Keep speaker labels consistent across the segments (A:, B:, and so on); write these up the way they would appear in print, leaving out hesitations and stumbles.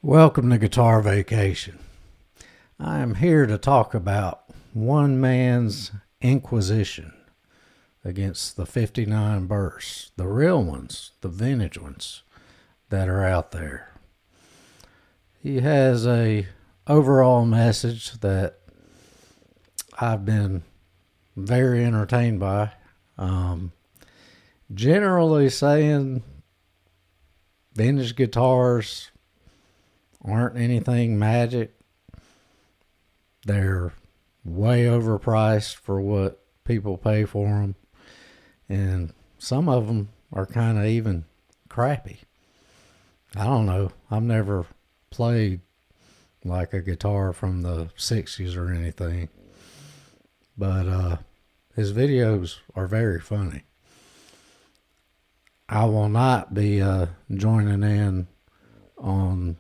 A: Welcome to Guitar Vacation. I am here to talk about one man's Inquisition against the 59 Bursts, the real ones, the vintage ones that are out there. He has a overall message that I've been very entertained by. Generally saying vintage guitars aren't anything magic. They're way overpriced for what people pay for them. And some of them are kind of even crappy. I don't know. I've never played like a guitar from the 60s or anything. But his videos are very funny. I will not be joining in on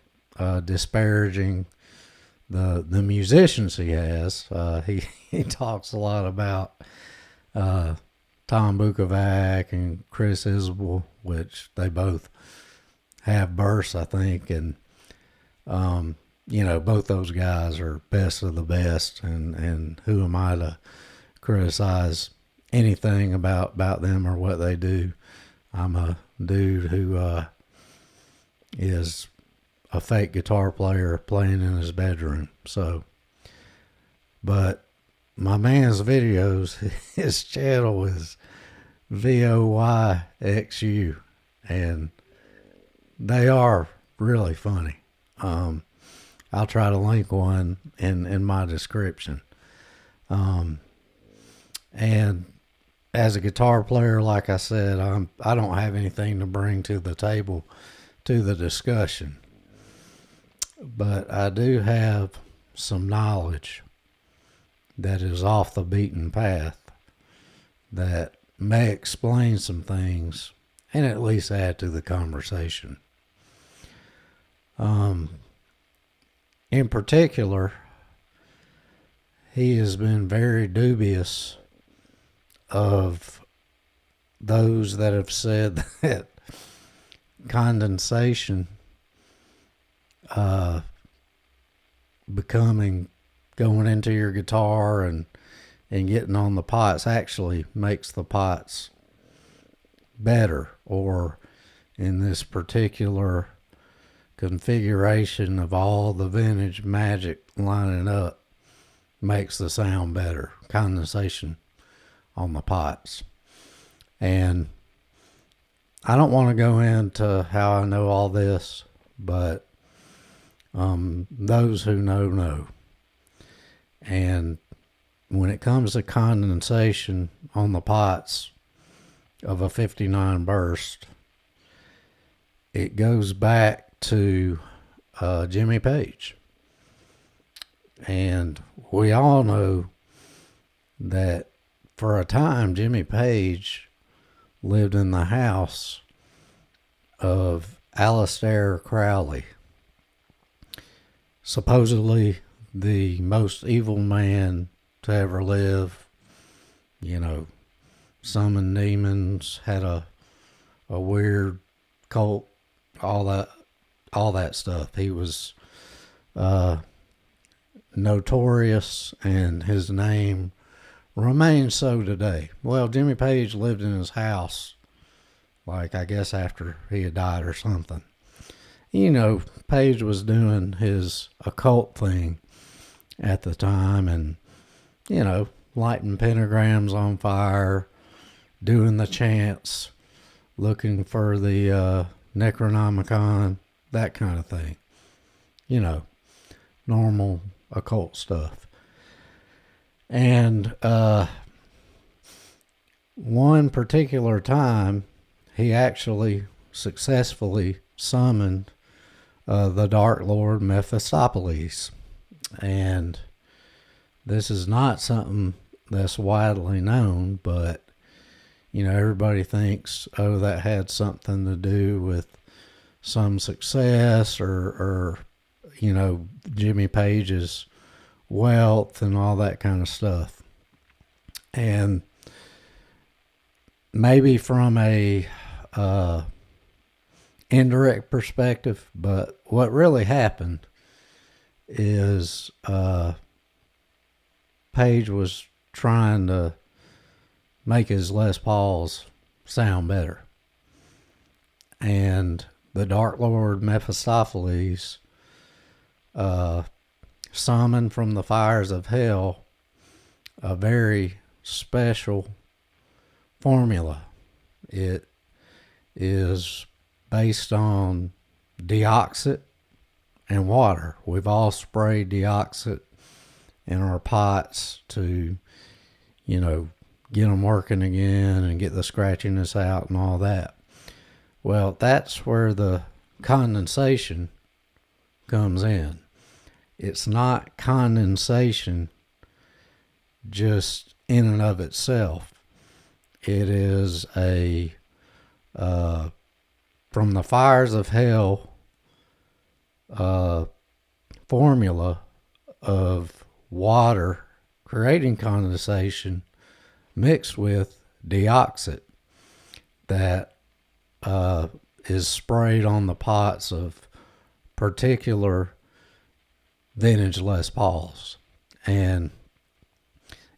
A: disparaging the musicians he has. He talks a lot about Tom Bukovac and Chris Isbell, which they both have bursts, I think, and both those guys are best of the best, and who am I to criticize anything about them or what they do? I'm a dude who is a fake guitar player playing in his bedroom. But my man's videos, his channel is VOYXU, and they are really funny. I'll try to link one in my description. And as a guitar player, like I said, I don't have anything to bring to the table, to the discussion. But I do have some knowledge that is off the beaten path that may explain some things and at least add to the conversation. In particular, he has been very dubious of those that have said that condensation going into your guitar and getting on the pots actually makes the pots better, or in this particular configuration of all the vintage magic lining up makes the sound better, condensation on the pots. And I don't want to go into how I know all this, but those who know. And when it comes to condensation on the pots of a 59 Burst, it goes back to Jimmy Page. And we all know that for a time Jimmy Page lived in the house of Aleister Crowley, supposedly the most evil man to ever live. Summoned demons, had a weird cult, all that stuff. He was notorious, and his name remains so today. Well, Jimmy Page lived in his house, like I guess after he had died or something. Page was doing his occult thing at the time, and lighting pentagrams on fire, doing the chants, looking for the Necronomicon, that kind of thing. Normal occult stuff. And one particular time, he actually successfully summoned the Dark Lord Mephistopheles. And this is not something that's widely known, but everybody thinks, that had something to do with some success or Jimmy Page's wealth and all that kind of stuff. And maybe from a indirect perspective, but what really happened is Page was trying to make his Les Pauls sound better. And the Dark Lord Mephistopheles summoned from the fires of hell a very special formula. It is based on deoxit and water. We've all sprayed deoxit in our pots to, get them working again and get the scratchiness out and all that. Well, that's where the condensation comes in. It's not condensation just in and of itself. It is a from the fires of hell formula of water creating condensation mixed with deoxit that is sprayed on the pots of particular vintage Les Pauls. And,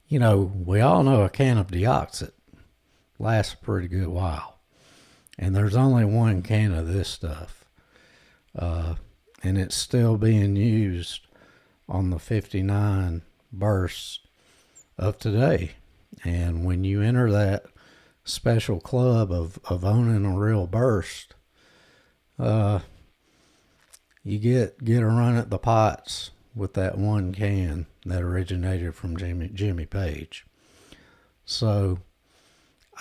A: we all know a can of deoxit lasts a pretty good while. And there's only one can of this stuff. And it's still being used on the 59 bursts of today. And when you enter that special club of owning a real burst, you get a run at the pots with that one can that originated from Jimmy Page. So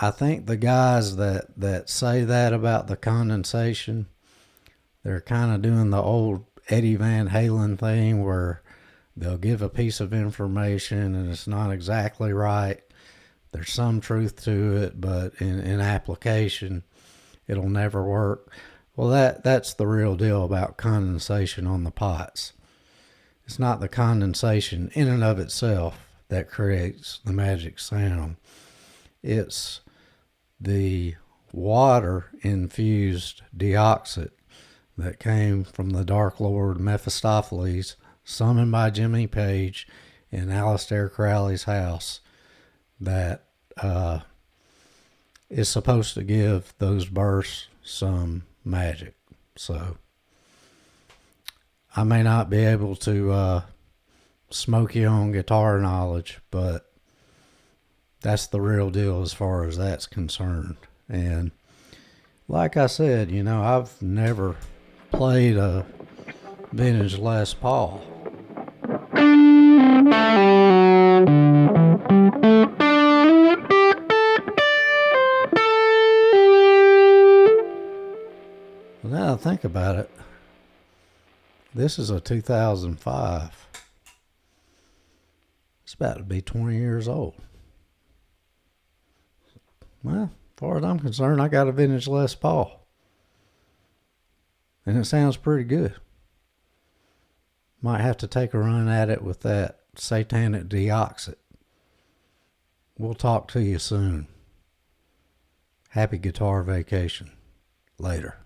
A: I think the guys that say that about the condensation, they're kind of doing the old Eddie Van Halen thing where they'll give a piece of information and it's not exactly right. There's some truth to it, but in application, it'll never work. Well, that's the real deal about condensation on the pots. It's not the condensation in and of itself that creates the magic sound. It's the water-infused deoxit that came from the Dark Lord Mephistopheles, summoned by Jimmy Page in Aleister Crowley's house, that is supposed to give those bursts some magic. So I may not be able to smoke you on guitar knowledge, but that's the real deal as far as that's concerned. And like I said, I've never played a vintage Les Paul. Now I think about it, this is a 2005. It's about to be 20 years old. Well, as far as I'm concerned, I got a vintage Les Paul. And it sounds pretty good. Might have to take a run at it with that satanic deoxit. We'll talk to you soon. Happy guitar vacation. Later.